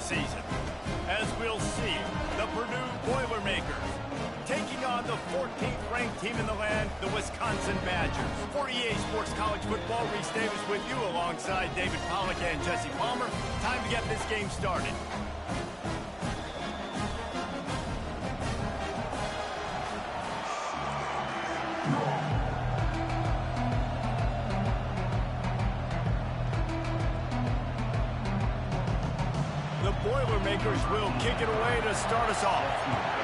season. As we'll see, the Purdue Boilermakers taking on the 14th ranked team in the land, the Wisconsin Badgers. For EA Sports College Football, Reese Davis with you alongside David Pollack and Jesse Palmer. Time to get this game started. The Boilermakers will kick it away to start us off.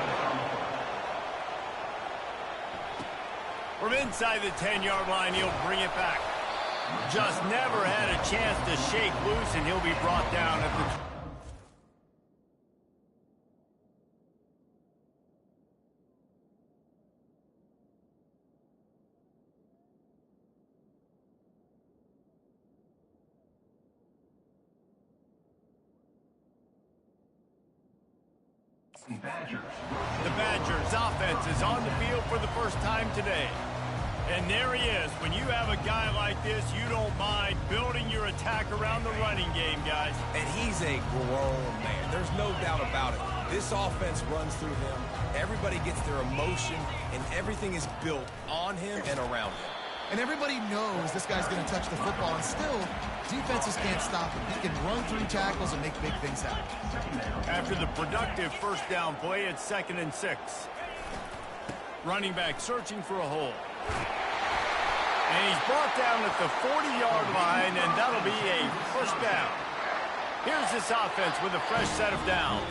From inside the 10-yard line, he'll bring it back. Just never had a chance to shake loose, and he'll be brought down at the... The Badgers offense is on the field for the first time today. And there he is. When you have a guy like this, you don't mind building your attack around the running game, guys. And he's a grown man. There's no doubt about it. This offense runs through him. Everybody gets their emotion, and everything is built on him and around him. And everybody knows this guy's going to touch the football, and still, defenses can't stop him. He can run through tackles and make big things happen. After the productive first down play, it's 2nd and 6. Running back searching for a hole. And he's brought down at the 40-yard line, and that'll be a first down. Here's this offense with a fresh set of downs.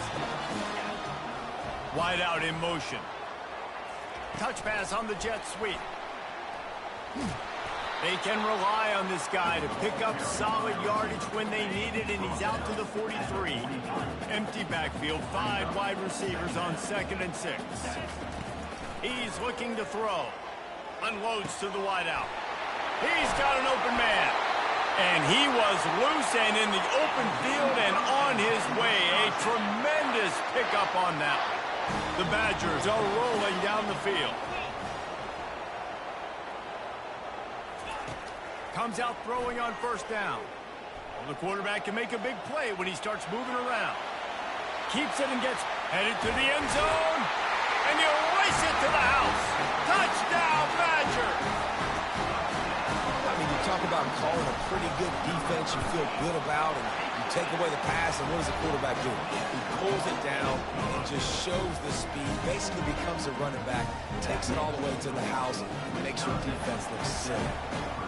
Wide out in motion. Touch pass on the jet sweep. They can rely on this guy to pick up solid yardage when they need it, and he's out to the 43. Empty backfield, 5 wide receivers on 2nd and 6. He's looking to throw. Unloads to the wideout. He's got an open man. And he was loose and in the open field and on his way. A tremendous pickup on that. The Badgers are rolling down the field. Comes out throwing on first down. Well, the quarterback can make a big play when he starts moving around. Keeps it and gets headed to the end zone. And he'll race it to the house. Touchdown, Badgers! I mean, you talk about calling a pretty good defense you feel good about, and you take away the pass, and what does the quarterback do? He pulls it down and just shows the speed, basically becomes a running back, takes it all the way to the house, and makes your defense look silly.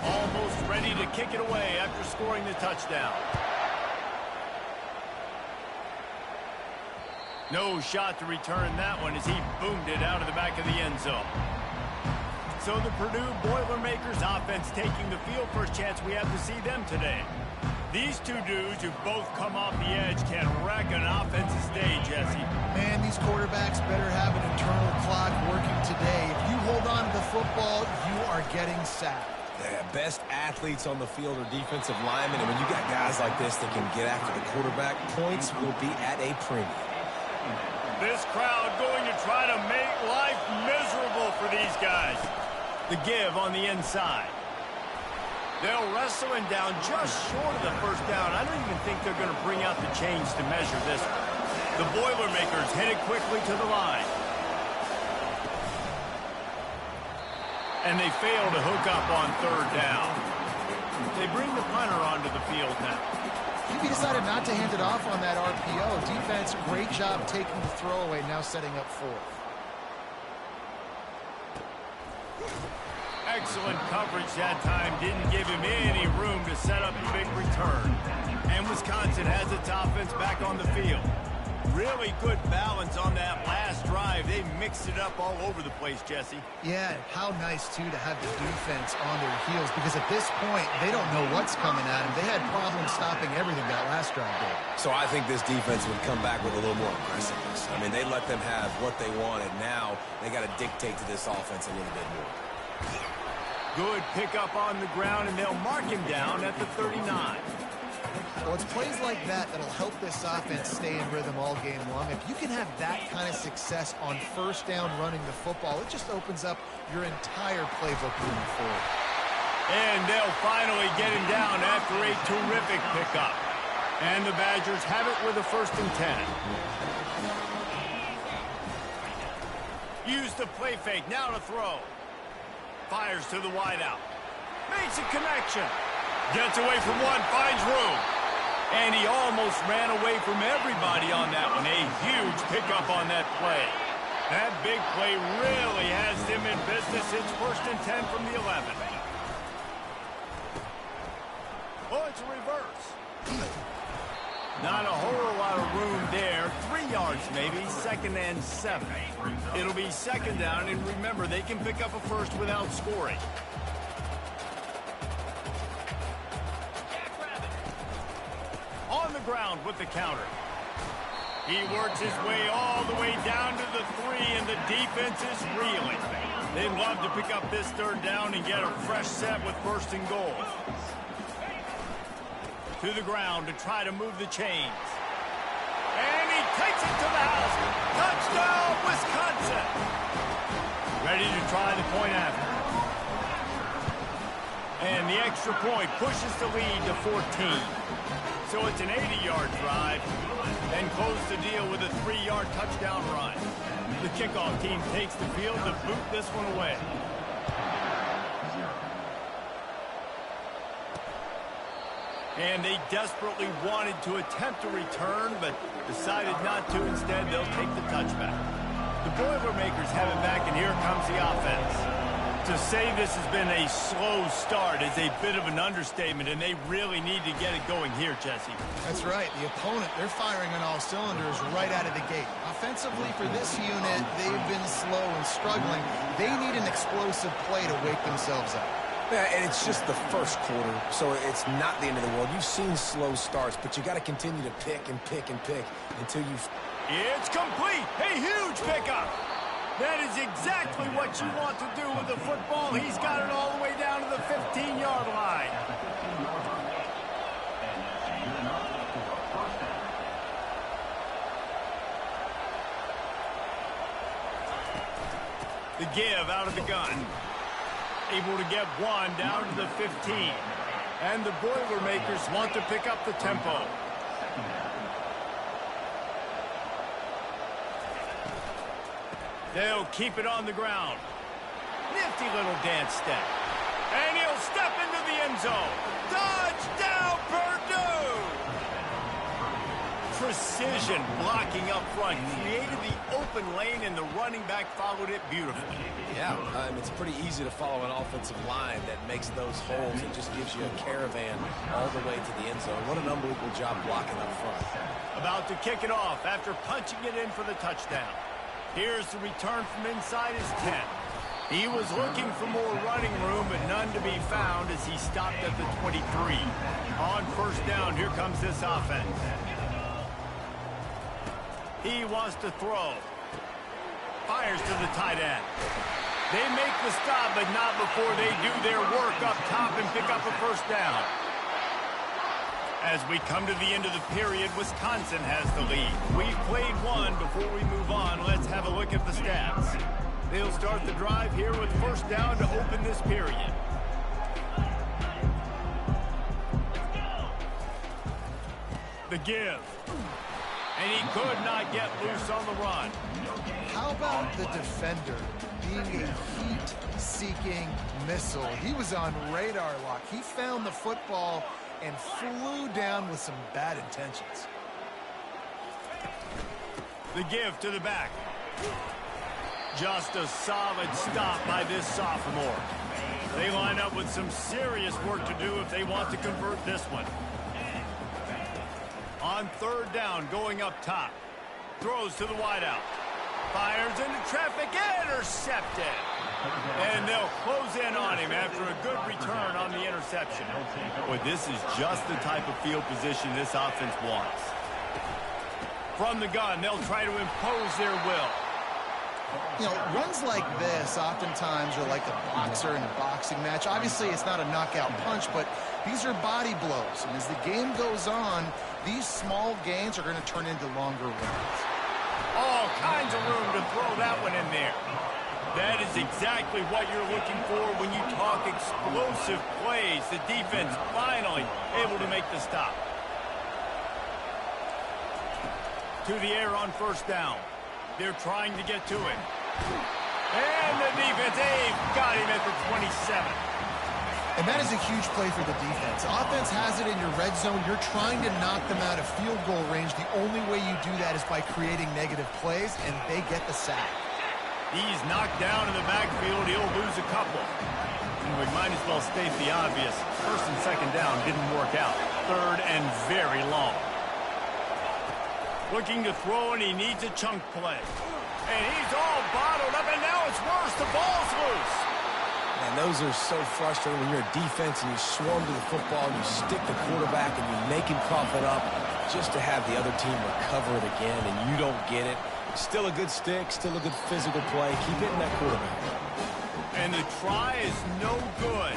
Almost ready to kick it away after scoring the touchdown. No shot to return that one as he boomed it out of the back of the end zone. So the Purdue Boilermakers offense taking the field. First chance we have to see them today. These two dudes who both come off the edge can wreck an offensive day, Jesse. Man, these quarterbacks better have an internal clock working today. If you hold on to the football, you are getting sacked. Yeah, best athletes on the field are defensive linemen, and when you got guys like this that can get after the quarterback, points will be at a premium. This crowd going to try to make life miserable for these guys. The give on the inside. They'll wrestle him down just short of the first down. I don't even think they're going to bring out the chains to measure this. The Boilermakers headed quickly to the line. And they fail to hook up on 3rd down. They bring the punter onto the field now. He decided not to hand it off on that RPO. Defense, great job taking the throwaway, now setting up 4th. Excellent coverage that time. Didn't give him any room to set up a big return. And Wisconsin has its offense back on the field. Really good balance on that last drive. They mixed it up all over the place, Jesse. Yeah, how nice, too, to have the defense on their heels, because at this point, they don't know what's coming at them. They had problems stopping everything that last drive did. So I think this defense would come back with a little more aggressiveness. I mean, they let them have what they wanted. Now they got to dictate to this offense a little bit more. Good pickup on the ground, and they'll mark him down at the 39. Well, it's plays like that that'll help this offense stay in rhythm all game long. If you can have that kind of success on first down running the football, it just opens up your entire playbook moving forward. And they'll finally get him down after a terrific pickup. And the Badgers have it with a 1st and 10. Use the play fake, now to throw. Fires to the wideout. Makes a connection. Gets away from one, finds room. And he almost ran away from everybody on that one. A huge pickup on that play. That big play really has them in business. It's 1st and 10 from the 11. Oh, it's a reverse. Not a whole lot of room there. 3 yards maybe, 2nd and 7. It'll be 2nd down, and remember, they can pick up a first without scoring. On the ground with the counter. He works his way all the way down to the 3, and the defense is reeling. They'd love to pick up this 3rd down and get a fresh set with 1st and goal. To the ground to try to move the chains. And he takes it to the house. Touchdown, Wisconsin. Ready to try the point after. And the extra point pushes the lead to 14. So it's an 80-yard drive. Then close the deal with a 3-yard touchdown run. The kickoff team takes the field to boot this one away. And they desperately wanted to attempt a return, but decided not to. Instead, they'll take the touchback. The Boilermakers have it back, and here comes the offense. To say this has been a slow start is a bit of an understatement, and they really need to get it going here, Jesse. That's right. The opponent, they're firing on all cylinders right out of the gate. Offensively, for this unit, they've been slow and struggling. They need an explosive play to wake themselves up. Yeah, and it's just the 1st quarter, so it's not the end of the world. You've seen slow starts, but you got to continue to pick and pick and pick until you... It's complete. A huge pickup. That is exactly what you want to do with the football. He's got it all the way down to the 15-yard line. The give out of the gun. Able to get one down to the 15. And the Boilermakers want to pick up the tempo. They'll keep it on the ground. Nifty little dance step. And he'll step into the end zone. Touchdown, Purdue! Precision blocking up front. Created the open lane, and the running back followed it beautifully. Yeah, it's pretty easy to follow an offensive line that makes those holes and just gives you a caravan all the way to the end zone. What an unbelievable job blocking up front. About to kick it off after punching it in for the touchdown. Here's the return from inside his 10. He was looking for more running room, but none to be found as he stopped at the 23. On 1st down, here comes this offense. He wants to throw. Fires to the tight end. They make the stop, but not before they do their work up top and pick up a 1st down. As we come to the end of the period, Wisconsin has the lead. We've played one. Before we move on, let's have a look at the stats. They'll start the drive here with 1st down to open this period. The give. And he could not get loose on the run. How about the defender being a heat-seeking missile? He was on radar lock. He found the football and flew down with some bad intentions. The give to the back. Just a solid stop by this sophomore. They line up with some serious work to do if they want to convert this one. On 3rd down, going up top. Throws to the wideout. Fires into traffic, intercepted. And they'll close in on him after a good return on the interception. Boy, this is just the type of field position this offense wants. From the gun, they'll try to impose their will. You know, runs like this oftentimes are like a boxer in a boxing match. Obviously, it's not a knockout punch, but these are body blows. And as the game goes on, these small gains are going to turn into longer runs. All kinds of room to throw that one in there. That is exactly what you're looking for when you talk explosive plays. The defense finally able to make the stop. to the air on first down. They're trying to get to it. And the defense, they've got him at the 27. And that is a huge play for the defense. Offense has it in your red zone. You're trying to knock them out of field goal range. The only way you do that is by creating negative plays, and they get the sack. He's knocked down in the backfield. He'll lose a couple. And we might as well state the obvious. First and second down didn't work out. Third and very long. Looking to throw, and he needs a chunk play. And he's all bottled up, and now it's worse. The ball's loose. And those are so frustrating when you're a defense and you swarm to the football, and you stick the quarterback, and you make him cough it up just to have the other team recover it again, and you don't get it. Still a good stick, still a good physical play. Keep hitting that quarterback. And the try is no good.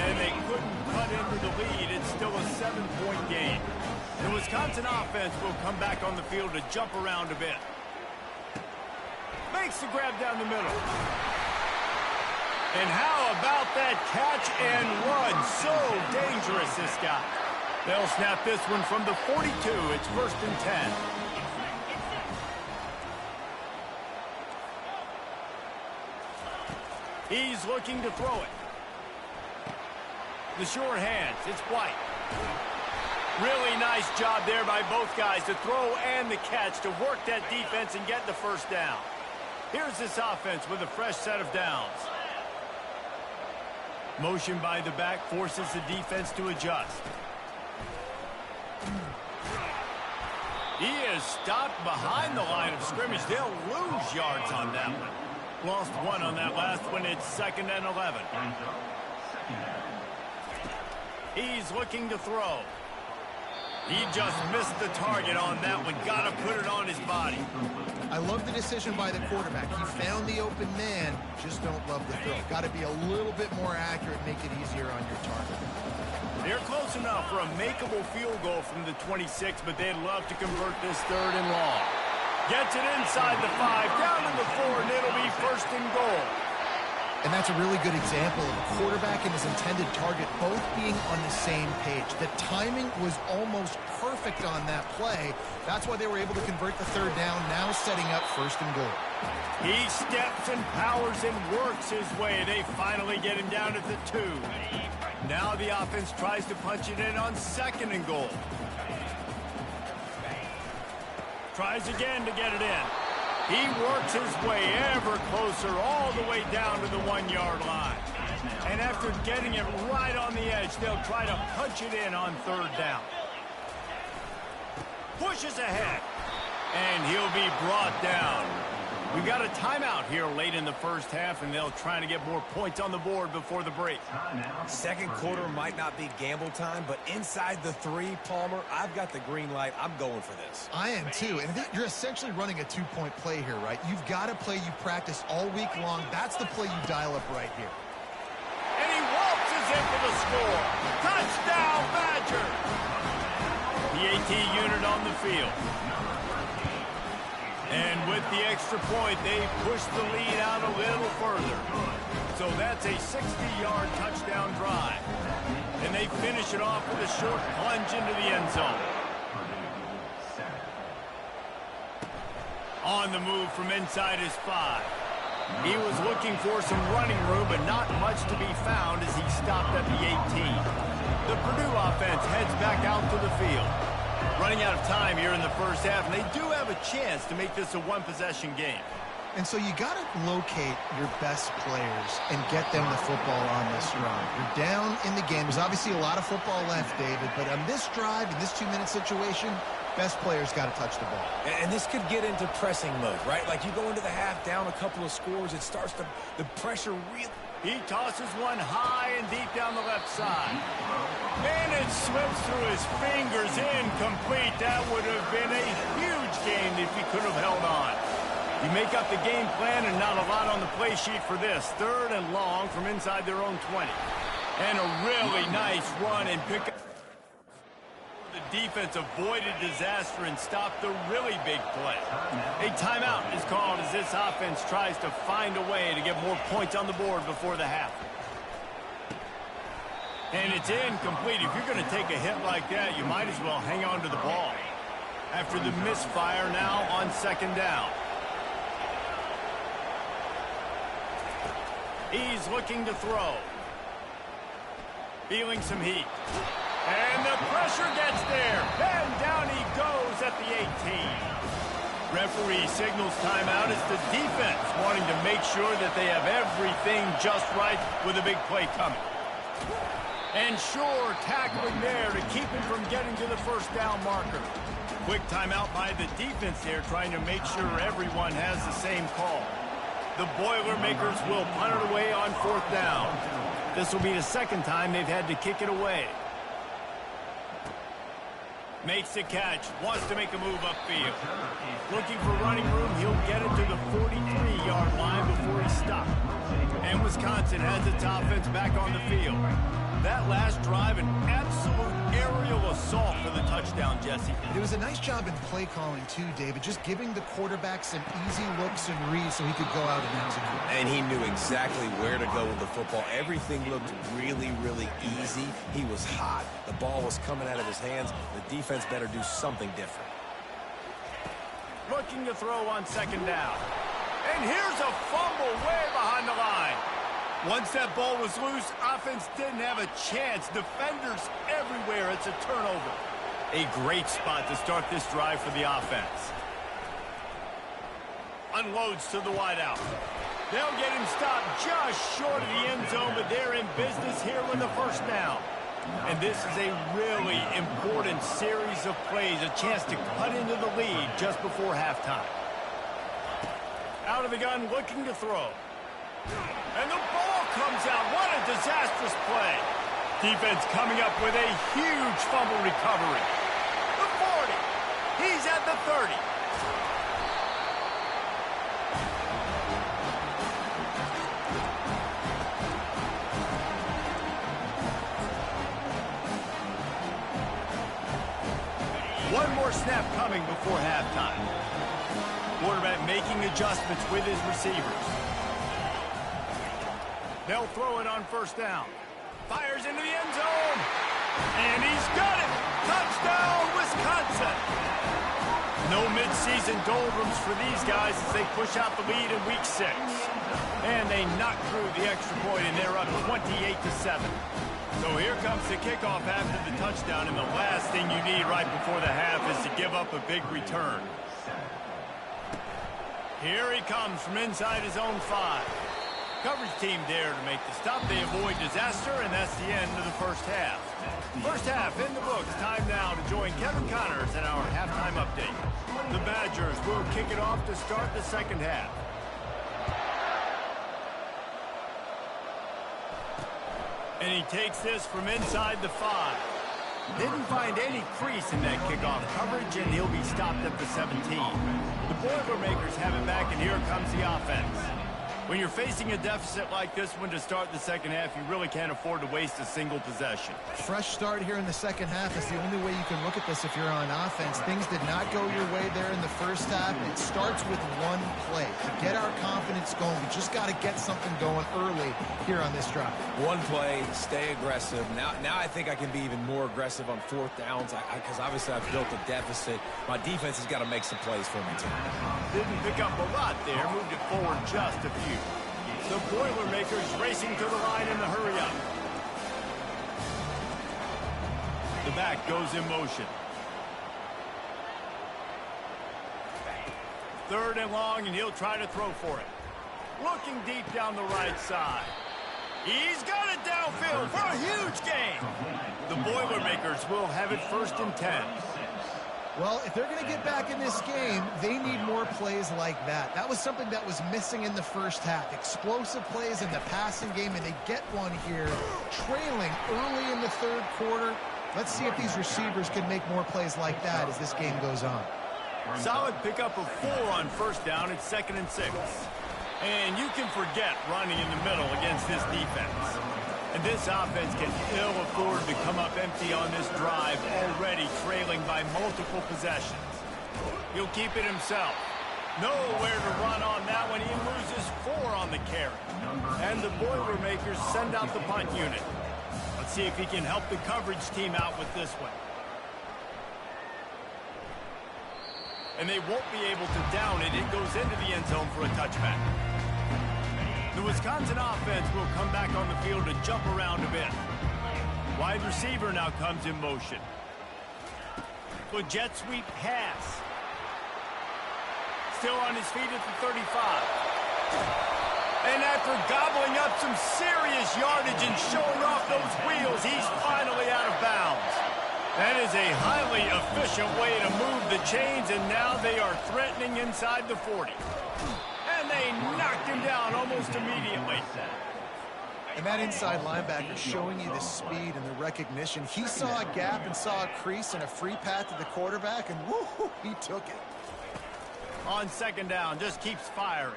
And they couldn't cut into the lead. It's still a 7-point game. The Wisconsin offense will come back on the field to jump around a bit. Makes the grab down the middle. And how about that catch and run? So dangerous, this guy. They'll snap this one from the 42. It's first and 10. He's looking to throw it. The short hands. It's White. Really nice job there by both guys to throw and the catch to work that defense and get the first down. Here's this offense with a fresh set of downs. Motion by the back forces the defense to adjust. He is stopped behind the line of scrimmage. They'll lose yards on that one. Lost one on that last one. It's second and 11. He's looking to throw. He just missed the target on that one. Got to put it on his body. I love the decision by the quarterback. He found the open man, just don't love the throw. Got to be a little bit more accurate, make it easier on your target. They're close enough for a makeable field goal from the 26, but they'd love to convert this third and long. Gets it inside the 5, down to the 4, and it'll be first and goal. And that's a really good example of a quarterback and his intended target both being on the same page. The timing was almost perfect on that play. That's why they were able to convert the third down, now setting up first and goal. He steps and powers and works his way. They finally get him down at the 2. Now the offense tries to punch it in on second and goal. Tries again to get it in. He works his way ever closer all the way down to the 1-yard line. And after getting it right on the edge, they'll try to punch it in on third down. Pushes ahead. And he'll be brought down. We got a timeout here late in the first half, and they'll try to get more points on the board before the break. Second quarter might not be gamble time, but inside the 3, Palmer, I've got the green light. I'm going for this. I am too. And you're essentially running a 2-point play here, right? You've got a play you practice all week long. That's the play you dial up right here. And he waltzes in for the score. Touchdown, Badger! The AT unit on the field. And with the extra point, they push the lead out a little further. So that's a 60-yard touchdown drive. And they finish it off with a short plunge into the end zone. On the move from inside his 5. He was looking for some running room, but not much to be found as he stopped at the 18. The Purdue offense heads back out to the field. Running out of time here in the first half, and they do have a chance to make this a one-possession game. And so you got to locate your best players and get them the football on this drive. You're down in the game. There's obviously a lot of football left, David, but on this drive, in this 2-minute situation, best players got to touch the ball. And this could get into pressing mode, right? Like you go into the half down a couple of scores, it starts to, the pressure really... He tosses one high and deep down the left side. And it slips through his fingers, incomplete. That would have been a huge game if he could have held on. You make up the game plan and not a lot on the play sheet for this. Third and long from inside their own 20. And a really nice run and pick up. The defense avoided disaster and stopped the really big play. A timeout is called as this offense tries to find a way to get more points on the board before the half. And it's incomplete. If you're going to take a hit like that, you might as well hang on to the ball. after the misfire now on second down. He's looking to throw. Feeling some heat. And the pressure gets there. And down he goes at the 18. Referee signals timeout as the defense wanting to make sure that they have everything just right with a big play coming. And sure, tackling there to keep him from getting to the first down marker. Quick timeout by the defense there, trying to make sure everyone has the same call. The Boilermakers will punt it away on fourth down. This will be the second time they've had to kick it away. Makes the catch, wants to make a move upfield. Looking for running room, he'll get it to the 43-yard line before he stopped. And Wisconsin has its offense back on the field. That last drive, an absolute aerial assault for the touchdown, Jesse. It was a nice job in play calling too, David, just giving the quarterback some easy looks and reads so he could go out and execute. And he knew exactly where to go with the football. Everything looked really, really easy. He was hot. The ball was coming out of his hands. The defense better do something different. Looking to throw on second down. And here's a fumble way behind the line. Once that ball was loose, offense didn't have a chance. Defenders everywhere. It's a turnover. A great spot to start this drive for the offense. Unloads to the wideout. They'll get him stopped just short of the end zone, but they're in business here with the first down. And this is a really important series of plays, a chance to cut into the lead just before halftime. Out of the gun, looking to throw. And the ball comes out. What a disastrous play. Defense coming up with a huge fumble recovery. The 40. He's at the 30. One more snap coming before halftime. Quarterback making adjustments with his receivers. They'll throw it on first down. Fires into the end zone. And he's got it. Touchdown, Wisconsin. No midseason doldrums for these guys as they push out the lead in week 6. And they knock through the extra point, and they're up 28-7. So here comes the kickoff after the touchdown, and the last thing you need right before the half is to give up a big return. Here he comes from inside his own 5. Coverage team there to make the stop. They avoid disaster, and that's the end of the first half. First half in the books. Time now to join Kevin Connors in our halftime update. The Badgers will kick it off to start the second half. And he takes this from inside the 5. Didn't find any crease in that kickoff coverage, and he'll be stopped at the 17. The Boilermakers have it back, and here comes the offense. When you're facing a deficit like this one to start the second half, you really can't afford to waste a single possession. Fresh start here in the second half is the only way you can look at this if you're on offense. Things did not go your way there in the first half. It starts with one play. To get our confidence going, we just got to get something going early here on this drive. One play, stay aggressive. Now I think I can be even more aggressive on fourth downs because obviously I've built a deficit. My defense has got to make some plays for me too. Didn't pick up a lot there. Moved it forward just a few. The Boilermakers racing to the line in the hurry-up. The back goes in motion. Third and long, and he'll try to throw for it. Looking deep down the right side. He's got it downfield for a huge gain. The Boilermakers will have it first and 10. Well, if they're going to get back in this game, they need more plays like that. That was something that was missing in the first half. Explosive plays in the passing game, and they get one here, trailing early in the third quarter. Let's see if these receivers can make more plays like that as this game goes on. Solid pickup of 4 on first down. It's 2nd and 6. And you can forget running in the middle against this defense. And this offense can ill afford to come up empty on this drive, already trailing by multiple possessions. He'll keep it himself. Nowhere to run on that one. He loses 4 on the carry. And the Boilermakers send out the punt unit. Let's see if he can help the coverage team out with this one. and they won't be able to down it. It goes into the end zone for a touchback. The Wisconsin offense will come back on the field to jump around a bit. Wide receiver now comes in motion. A jet sweep pass. Still on his feet at the 35. And after gobbling up some serious yardage and showing off those wheels, he's finally out of bounds. That is a highly efficient way to move the chains, and now they are threatening inside the 40. And they knocked him down almost immediately. And that inside linebacker showing you the speed and the recognition. He saw a gap and saw a crease and a free path to the quarterback, and woo, he took it. On second down, just keeps firing.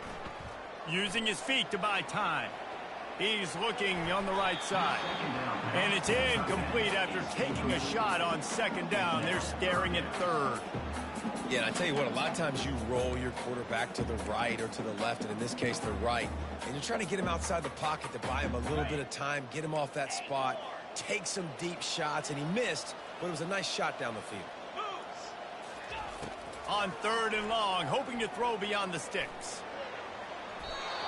Using his feet to buy time. He's looking on the right side. And it's incomplete after taking a shot on second down. They're staring at third. Yeah, and I tell you what, a lot of times you roll your quarterback to the right or to the left, and in this case, the right. And you're trying to get him outside the pocket to buy him a little bit of time, get him off that spot, take some deep shots, and he missed, but it was a nice shot down the field. On third and long, hoping to throw beyond the sticks.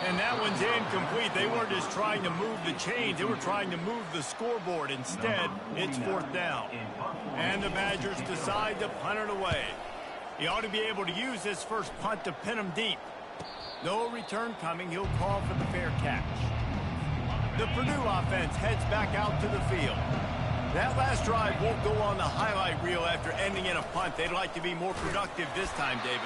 And that one's incomplete. They weren't just trying to move the chains. They were trying to move the scoreboard. Instead, it's fourth down. And the Badgers decide to punt it away. He ought to be able to use this first punt to pin him deep. No return coming. He'll call for the fair catch. The Purdue offense heads back out to the field. That last drive won't go on the highlight reel after ending in a punt. They'd like to be more productive this time, David.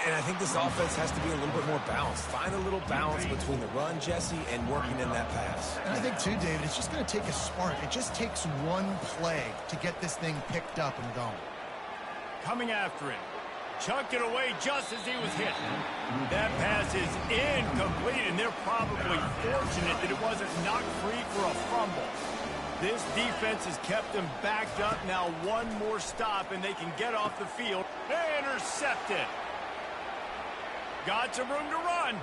And I think this offense has to be a little bit more balanced. Find a little balance between the run, Jesse, and working in that pass. And I think, too, David, it's just going to take a spark. It just takes one play to get this thing picked up and going. Coming after him. Chucked it away just as he was hit. That pass is incomplete, and they're probably fortunate that it wasn't knocked free for a fumble. This defense has kept them backed up. Now one more stop, and they can get off the field. Intercepted. Got some room to run.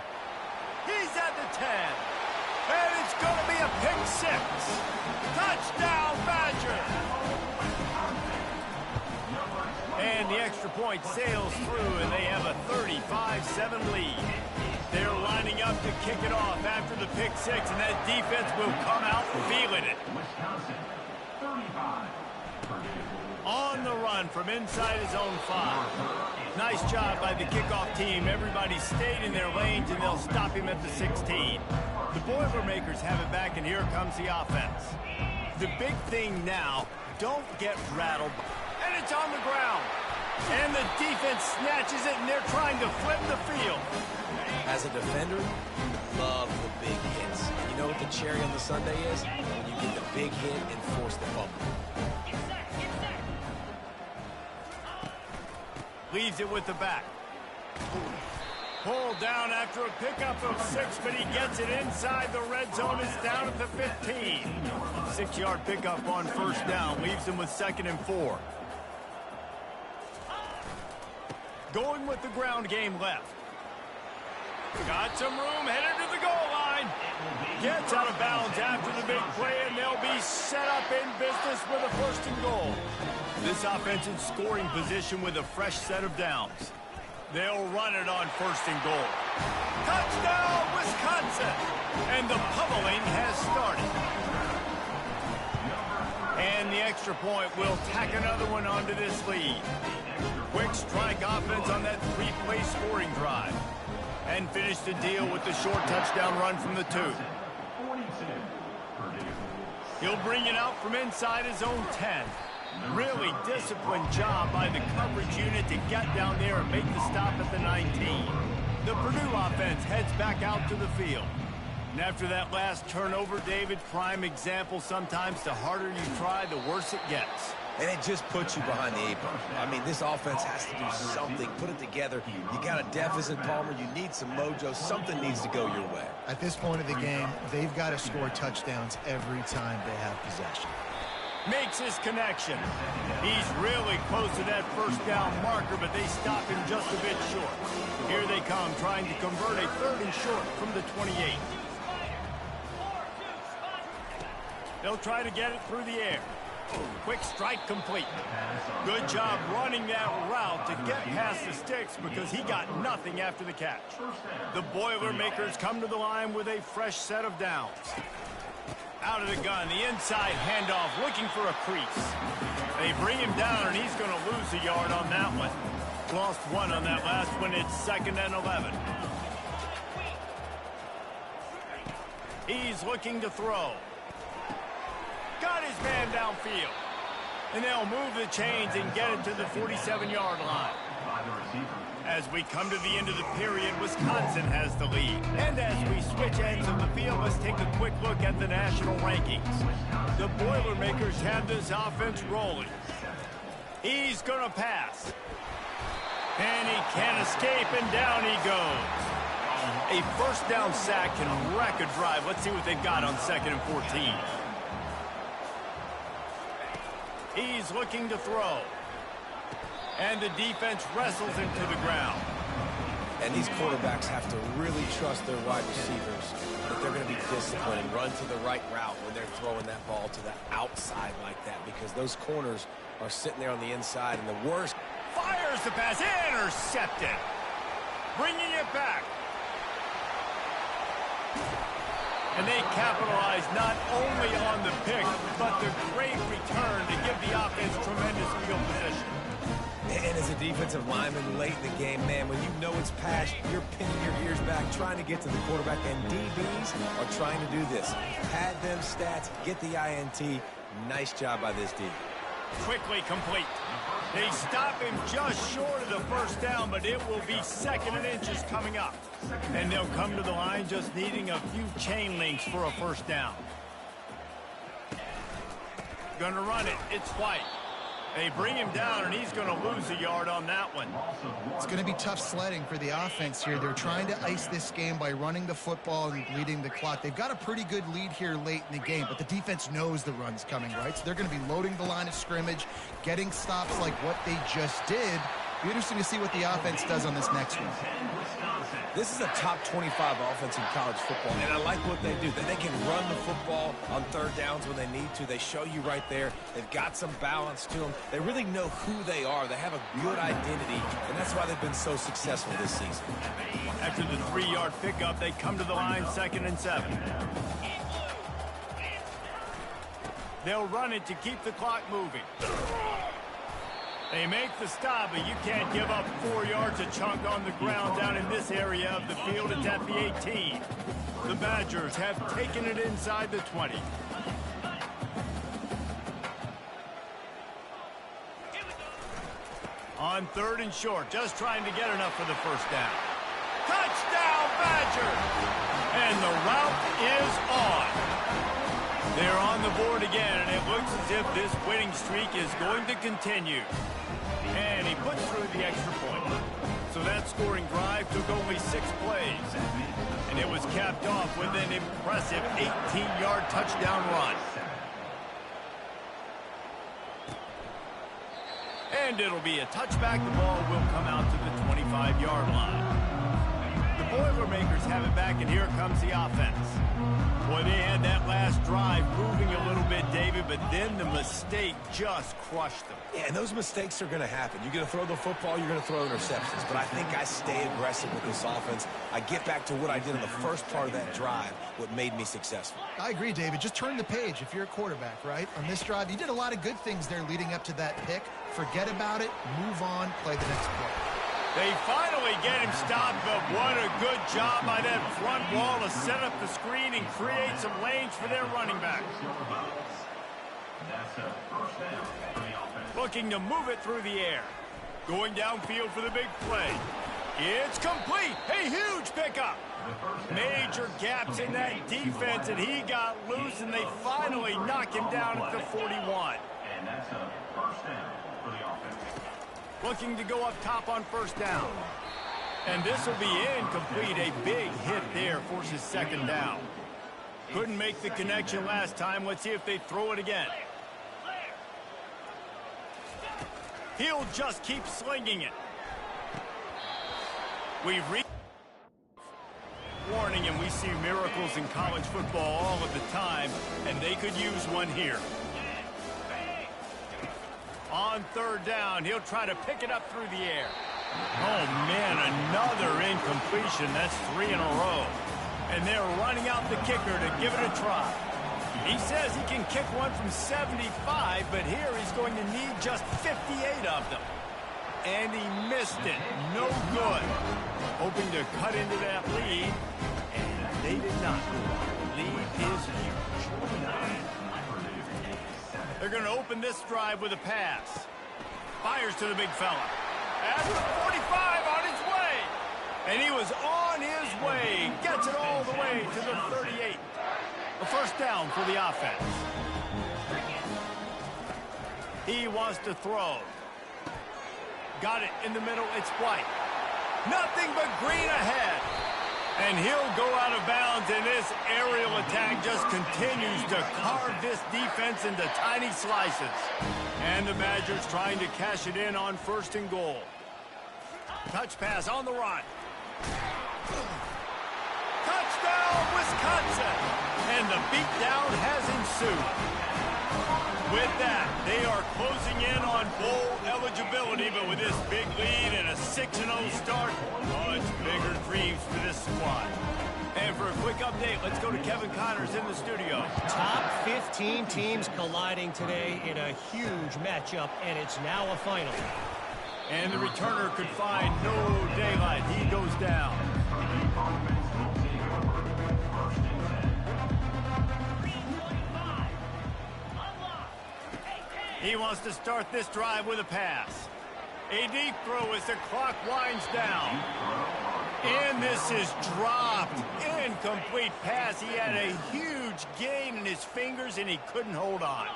He's at the 10. And it's going to be a pick six. Touchdown, Badger. And the extra point sails through, and they have a 35-7 lead. They're lining up to kick it off after the pick six, and that defense will come out feeling it. On the run from inside his own 5. Nice job by the kickoff team. Everybody stayed in their lanes, and they'll stop him at the 16. The Boilermakers have it back, and here comes the offense. The big thing now, don't get rattled. And it's on the ground. And the defense snatches it, and they're trying to flip the field. As a defender, you love the big hits. You know what the cherry on the sundae is? When you get the big hit and force the fumble. Leaves it with the back. Pulled down after a pickup of 6, but he gets it inside the red zone. It's down at the 15. 6-yard pickup on first down. Leaves him with 2nd and 4. Going with the ground game left. Got some room, headed to the goal line. Gets out of bounds after the big play, and they'll be set up in business with a 1st and goal. This offense in scoring position with a fresh set of downs. They'll run it on 1st and goal. Touchdown, Wisconsin! And the pummeling has started. And the extra point will tack another one onto this lead. Quick strike offense on that 3-play scoring drive. And finish the deal with the short touchdown run from the 2. He'll bring it out from inside his own 10. Really disciplined job by the coverage unit to get down there and make the stop at the 19. The Purdue offense heads back out to the field. And after that last turnover, David, prime example, sometimes the harder you try, the worse it gets. And it just puts you behind the 8 ball. I mean, this offense has to do something, put it together. You got a deficit, Palmer. You need some mojo. Something needs to go your way. At this point of the game, they've got to score touchdowns every time they have possession. Makes his connection. He's really close to that 1st down marker, but they stop him just a bit short. Here they come, trying to convert a 3rd and short from the 28. They'll try to get it through the air. Quick strike complete. Good job running that route to get past the sticks because he got nothing after the catch. The Boilermakers come to the line with a fresh set of downs. Out of the gun, the inside handoff, looking for a crease. They bring him down, and he's going to lose a yard on that one. Lost one on that last one. It's 2nd and 11. He's looking to throw. Got his man downfield. And they'll move the chains and get it to the 47-yard line. As we come to the end of the period, Wisconsin has the lead. And as we switch ends of the field, let's take a quick look at the national rankings. The Boilermakers have this offense rolling. He's going to pass. And he can't escape, and down he goes. A first down sack can wreck a drive. Let's see what they've got on 2nd and 14. He's looking to throw. And the defense wrestles him to the ground. And these quarterbacks have to really trust their wide receivers that they're going to be disciplined and run to the right route when they're throwing that ball to the outside like that, because those corners are sitting there on the inside, and the worst. Fires the pass, intercepted. Bringing it back. And they capitalize not only on the pick, but the great return to give the offense tremendous field position. And as a defensive lineman late in the game, man, when you know it's past, you're pinning your ears back, trying to get to the quarterback, and DBs are trying to do this. Pad them stats, get the INT. Nice job by this D. Quickly complete. They stop him just short of the first down, but it will be 2nd and inches coming up. And they'll come to the line just needing a few chain links for a first down. Gonna run it. It's White. They bring him down, and he's going to lose a yard on that one. It's going to be tough sledding for the offense here. They're trying to ice this game by running the football and leading the clock. They've got a pretty good lead here late in the game, but the defense knows the run's coming, right? So they're going to be loading the line of scrimmage, getting stops like what they just did. Be interesting to see what the offense does on this next one. This is a top 25 offense in college football, and I like what they do. They can run the football on 3rd downs when they need to. They show you right there. They've got some balance to them. They really know who they are. They have a good identity, and that's why they've been so successful this season. After the 3-yard pickup, they come to the line 2nd and 7. They'll run it to keep the clock moving. They make the stop, but you can't give up 4 yards a chunk on the ground down in this area of the field. It's at the 18. The Badgers have taken it inside the 20. On 3rd and short, just trying to get enough for the first down. Touchdown, Badgers! And the route is on. They're on the board again, and it looks as if this winning streak is going to continue. And he puts through the extra point. So that scoring drive took only 6 plays. And it was capped off with an impressive 18-yard touchdown run. And it'll be a touchback. The ball will come out to the 25-yard line. The Boilermakers have it back, and here comes the offense. Boy, they had that last drive moving a little bit, David, but then the mistake just crushed them. Yeah, and those mistakes are going to happen. You're going to throw the football, you're going to throw interceptions. But I think I stay aggressive with this offense. I get back to what I did in the first part of that drive, what made me successful. I agree, David. Just turn the page if you're a quarterback, right? On this drive, you did a lot of good things there leading up to that pick. Forget about it, move on, play the next play. They finally get him stopped, but what a good job by that front wall to set up the screen and create some lanes for their running back. Looking to move it through the air. Going downfield for the big play. It's complete. A huge pickup. Major gaps in that defense, and he got loose, and they finally knock him down at the 41. And that's a first down for the offense. Looking to go up top on first down. And this will be incomplete. A big hit there forces 2nd down. Couldn't make the connection last time. Let's see if they throw it again. He'll just keep slinging it. We've reached warning, and we see miracles in college football all of the time, and they could use one here. On third down, he'll try to pick it up through the air. Oh, man, another incompletion. That's 3 in a row. And they're running out the kicker to give it a try. He says he can kick one from 75, but here he's going to need just 58 of them. And he missed it. No good. Hoping to cut into that lead, and they did not. Lead is huge. They're going to open this drive with a pass. Fires to the big fella. At the 45 on his way. And he was on his way. Gets it all the way to the 38. A first down for the offense. He wants to throw. Got it in the middle. It's White. Nothing but green ahead. And he'll go out of bounds, and this aerial attack just continues to carve this defense into tiny slices. And the Badgers trying to cash it in on 1st and goal. Touch pass on the run. Touchdown, Wisconsin! And the beatdown has ensued. With that, they are closing in on bowl eligibility, but with this big lead and a 6-0 start, oh, it's bigger dreams for this squad. And for a quick update, let's go to Kevin Connors in the studio. Top 15 teams colliding today in a huge matchup, and it's now a final. And the returner could find no daylight. He goes down. He wants to start this drive with a pass. A deep throw as the clock winds down. And this is dropped. Incomplete pass. He had a huge gain in his fingers, and he couldn't hold on.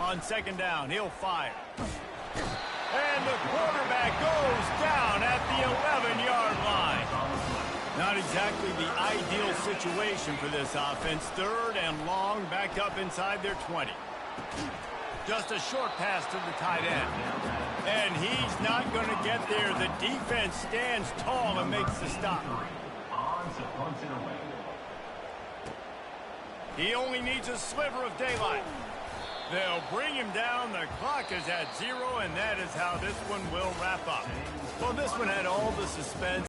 On 2nd down, he'll fire. And the quarterback goes down at the 11-yard line. Not exactly the ideal situation for this offense. 3rd and long, backed up inside their 20. Just a short pass to the tight end. And he's not going to get there. The defense stands tall and makes the stop. He only needs a sliver of daylight. They'll bring him down. The clock is at 0, and that is how this one will wrap up. Well, this one had all the suspense.